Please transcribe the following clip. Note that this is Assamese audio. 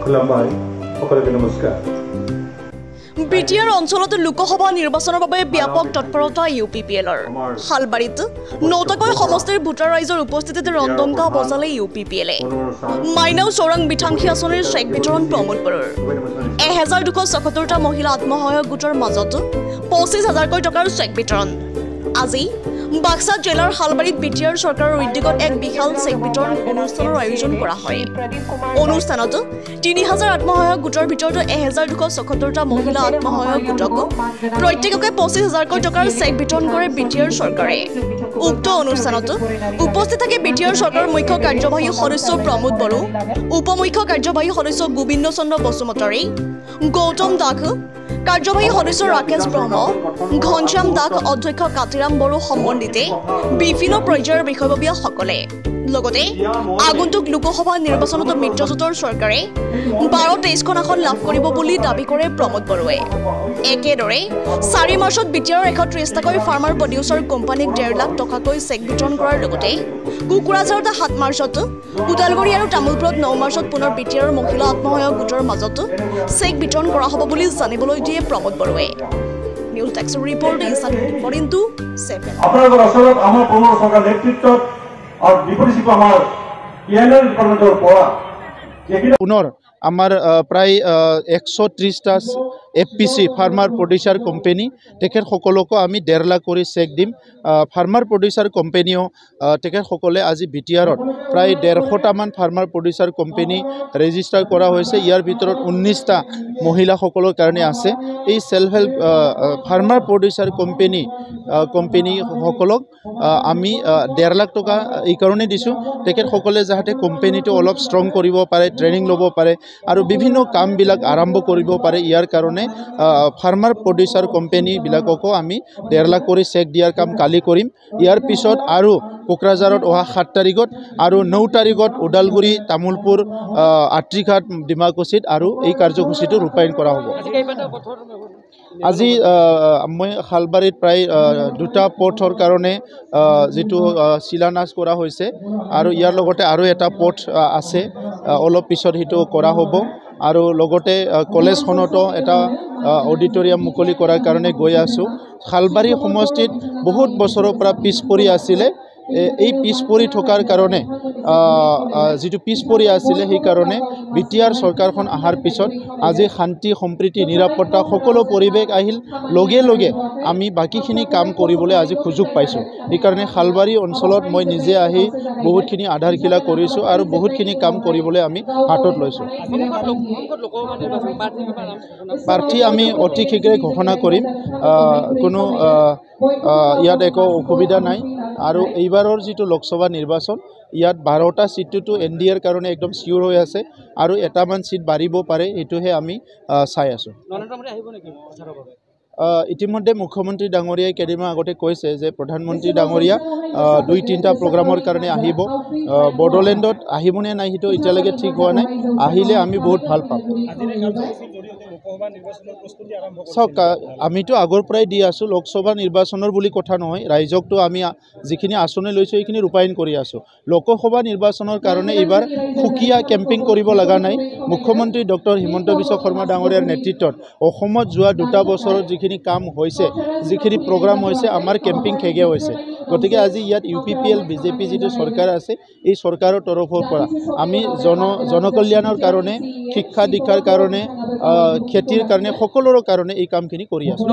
খুলাম্বাই সকলকে নমস্কাৰ। বিটিআৰ অঞ্চলত লোকসভা নিৰ্বাচনৰ বাবে ব্যাপক তৎপৰতা ইউপিপিএলৰ। শালবাৰীত 9টাকৈ সমষ্টিৰ ভোটাৰ ৰাইজৰ উপস্থিতিত ৰন্দংকা বজালে ইউপিপিএলে। মাইনাও চৌৰাং বিথাংশী আঁচনিৰ চেক বিতৰণ প্ৰমোদ বড়োৰ। 1274টা মহিলা আত্মসহায়ক গোটৰ মাজত 25,000কৈ টকাৰ চেক বিতৰণ। আজি বাক্সা জিলাৰ শালবাৰীত বিটিআৰ চৰকাৰৰ উদ্যোগত এক বিশাল চেক বিতৰণ অনুষ্ঠানৰ আয়োজন কৰা হয়। অনুষ্ঠানত 3,000 আত্মসহায়ক গোটৰ ভিতৰত 1274টা মহিলা আত্মসহায়ক গোটক প্ৰত্যেককে 25,000কৈ টকাৰ চেক বিতৰণ কৰে বিটিআৰ চৰকাৰে। উক্ত অনুষ্ঠানত উপস্থিত থাকে বিটিআৰ চৰকাৰৰ মুখ্য কাৰ্যবাহী সদস্য প্ৰমোদ বড়ো, উপ মুখ্য কাৰ্যবাহী সদস্য গোবিন্দ চন্দ্ৰ বসুমতাৰী, গৌতম দাস, কাৰ্যবাহী সদস্য ৰাকেশ ব্ৰহ্ম, ঘনশ্যাম দাস, অধ্যক্ষ কাতিৰাম বড়ো সম্বন্ধিতে বিভিন্ন পৰ্যায়ৰ বিষয়ববীয়াসকলে লগতে আগন্তুক লোকসভা নিৰ্বাচনত মিত্ৰজোঁটৰ চৰকাৰে 12-23খন আসন লাভ কৰিব বুলি দাবী কৰে প্ৰমোদ বড়োৱে। একেদৰে 4 মাৰ্চত বিটিআৰৰ 130টাকৈ ফাৰ্মাৰ প্ৰডিউচাৰ কোম্পানীক 1.5 লাখ টকাকৈ চেক বিতৰণ কৰাৰ লগতে কুকুৰাঝাৰত 7 মাৰ্চত, ওদালগুৰি আৰু তামোলপুৰত 9 মাৰ্চত পুনৰ বিটিআৰৰ মহিলা আত্মসহায়ক গোটৰ মাজত চেক বিতৰণ কৰা হ'ব বুলি জানিবলৈ দিয়ে প্ৰমোদ বড়োৱে। News desk report into 7। আপোনালোকৰ ওচৰত আমাৰ পুনৰ চৰকাৰ নেতৃত্বত আৰু বিপৰীত আমাৰ ইএনএল ডিপাৰ্টমেণ্টৰ পৰা পুনৰ আমাৰ প্ৰায় 130টা FPC ফাৰ্মাৰ প্ৰডিউচাৰ কোম্পানী তেখেতসকলকো আমি 1.5 লাখ কৰি চেক দিম। ফাৰ্মাৰ প্ৰডিউচাৰ কোম্পানীও তেখেতসকলে আজি বিটিআৰত প্ৰায় 150টামান ফাৰ্মাৰ প্ৰডিউচাৰ কোম্পানী ৰেজিষ্টাৰ কৰা হৈছে। ইয়াৰ ভিতৰত 19টা মহিলাসকলৰ কাৰণে আছে। এই সেলফ হেল্প ফাৰ্মাৰ প্ৰডিউচাৰ কোম্পানীসকলক আমি 1.5 লাখ টকা এই কাৰণে দিছোঁ, তেখেতসকলে যাতে কোম্পানীটো অলপ ষ্ট্ৰং কৰিব পাৰে, ট্ৰেইনিং ল'ব পাৰে আৰু বিভিন্ন কামবিলাক আৰম্ভ কৰিব পাৰে। ইয়াৰ কাৰণে ফাৰ্মাৰ প্ৰডিউচাৰ কোম্পানীবিলাককো আমি 1.5 লাখ কৰি চেক দিয়াৰ কাম কালি কৰিম। ইয়াৰ পিছত আৰু কোকৰাঝাৰত অহা 7 তাৰিখত আৰু 9 তাৰিখত ওদালগুৰি, তামোলপুৰ, আত্ৰিঘাট, ডিমাকুছিত আৰু এই কাৰ্যসূচীটো ৰূপায়ণ কৰা হ'ব। আজি মই শালবাৰীত প্ৰায় 2টা পথৰ কাৰণে যিটো শিলান্যাস কৰা হৈছে আৰু ইয়াৰ লগতে আৰু এটা পথ আছে, অলপ পিছত সেইটো কৰা হ'ব। আৰু লগতে কলেজখনতো এটা অডিটৰিয়াম মুকলি কৰাৰ কাৰণে গৈ আছোঁ। শালবাৰী সমষ্টিত বহুত বছৰৰ পৰা পিছ পৰি আছিলে। এই পিছ পৰি থকাৰ কাৰণে যিটো পিছ পৰি আছিলে সেইকাৰণে বিটিআৰ চৰকাৰখন অহাৰ পিছত আজি শান্তি, সম্প্ৰীতি, নিৰাপত্তা সকলো পৰিৱেশ আহিল। লগে লগে আমি বাকীখিনি কাম কৰিবলৈ আজি সুযোগ পাইছোঁ। সেইকাৰণে শালবাৰী অঞ্চলত মই নিজে আহি বহুতখিনি আধাৰশিলা কৰিছোঁ আৰু বহুতখিনি কাম কৰিবলৈ আমি হাতত লৈছোঁ। প্ৰাৰ্থী আমি অতি শীঘ্ৰে ঘোষণা কৰিম, কোনো ইয়াত একো অসুবিধা নাই। আৰু এইবাৰৰ যিটো লোকসভা নিৰ্বাচন, ইয়াত 12টা ছিটটোতো NDAৰ কাৰণে একদম চিয়'ৰ হৈ আছে আৰু এটামান ছিট বাঢ়িব পাৰে, এইটোহে আমি চাই আছোঁ। ইতিমধ্যে মুখ্যমন্ত্ৰী ডাঙৰীয়াই কেইদিনমান আগতে কৈছে যে প্ৰধানমন্ত্ৰী ডাঙৰীয়া 2-3টা প্ৰগ্ৰামৰ কাৰণে আহিব। বড়োলেণ্ডত আহিবনে নাই সেইটো এতিয়ালৈকে ঠিক হোৱা নাই। আহিলে আমি বহুত ভাল পাম। চাওক, আমিতো আগৰ পৰাই দি আছোঁ। লোকসভা নিৰ্বাচনৰ বুলি কথা নহয়, ৰাইজকতো আমি যিখিনি আঁচনি লৈছোঁ সেইখিনি ৰূপায়ণ কৰি আছোঁ। লোকসভা নিৰ্বাচনৰ কাৰণে এইবাৰ সুকীয়া কেম্পিং কৰিব লগা নাই। মুখ্যমন্ত্ৰী ডক্টৰ হিমন্ত বিশ্ব শৰ্মা ডাঙৰীয়াৰ নেতৃত্বত অসমত যোৱা 2টা বছৰত যিখিনি কাম হৈছে, যিখিনি প্ৰগ্ৰাম হৈছে, আমাৰ কেম্পিং শেষে হৈছে। গতিকে আজি ইয়াত UPPL BJP যিটো চৰকাৰ আছে, এই চৰকাৰৰ তৰফৰ পৰা আমি জনকল্যাণৰ কাৰণে, শিক্ষা দীক্ষাৰ কাৰণে, খেতিৰ কাৰণে, সকলোৰে কাৰণে এই কামখিনি কৰি আছোঁ।